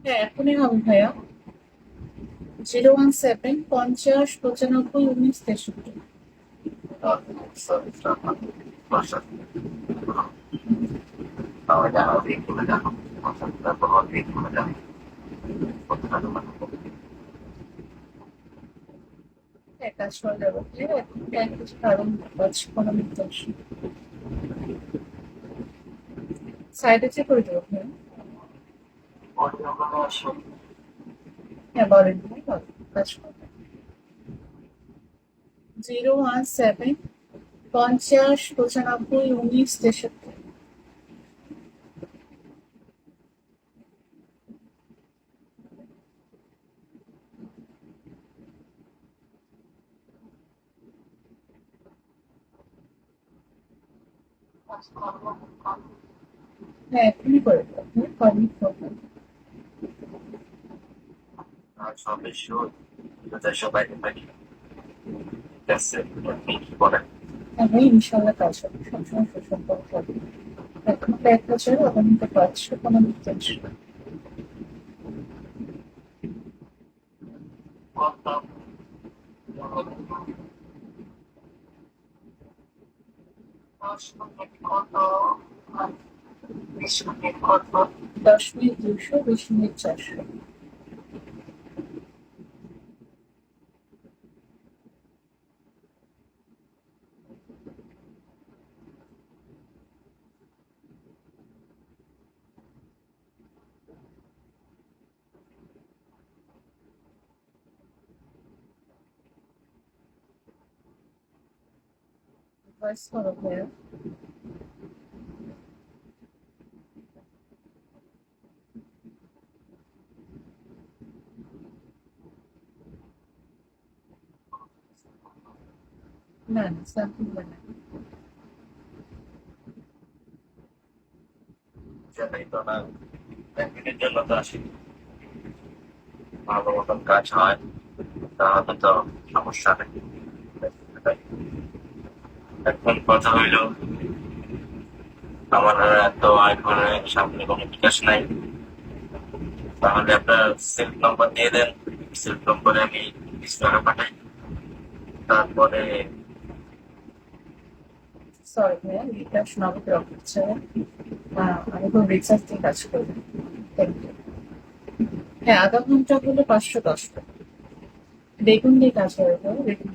হ্যাঁ, এখনই হবে ভাইয়া। 017 50 95 19 63। হ্যাঁ, কাজ করা যাবে ভাইয়া, এখন টাইম কিছু কারণ 5 15 মিনিট 10। সাইডে চেক করে দেবো ভাইয়া। হ্যাঁ, বলেন ভাই, বলেন। কাজ করবে। 017 50 95 19 63। হ্যাঁ, এখনই করে দেবো ভাইয়া, কমিট করবেন। হ্যাঁ ভাই, ইনশাল্লাহ কাজ হবে, সবসময় সুসম্পর্ক হবে। এখন তো 1 বছর, আগামী তো 5 15 মিনিট 10।10 মিনিট 200, 20 মিনিট 400। ভয়েস করো ভাইয়া। না না, স্যাম্পল বানাই। সেটাই তো না, একদিনের জন্য তো আসি, ভালো মতন কাজ হয় তাহলে তো সমস্যা নেই। এখন কথা হইল, আমার তো আইফোনের সামনে কোনো বিকাশ নাই, তাহলে আপনার সেলফ নাম্বার দিয়ে দেন। সেলফ নম্বরে আমি 20 টাকা পাঠাই, তারপরে সরি ভাইয়া, বিকাশ নগদ রকেট হচ্ছে। আমি তো রিচার্জ দিয়ে কাজ করবো। Thank you. হ্যাঁ, আধা ঘন্টা হলে 510 টাকা। বেগুন দিয়ে কাজ হবে ভাইয়া, বেগুন।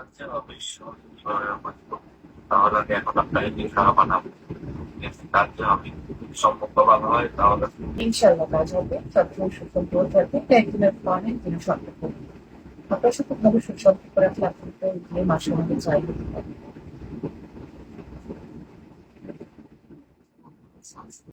আচ্ছা, অবশ্যই কিভাবে বাঁচবো, তাহলে আমি এখন আপনাকে 20 টাকা পাঠাবো। কাজ হবে, সম্পর্ক ভালো হয় তাহলে। ইনশাল্লাহ কাজ হবে, সবসময় সুসম্পর্ক থাকবে, একদিনের পরে দিন সম্পর্ক। আপনার সাথে ভালো সুসম্পর্ক রাখলে আপনাকে মাসে মাসে চাই।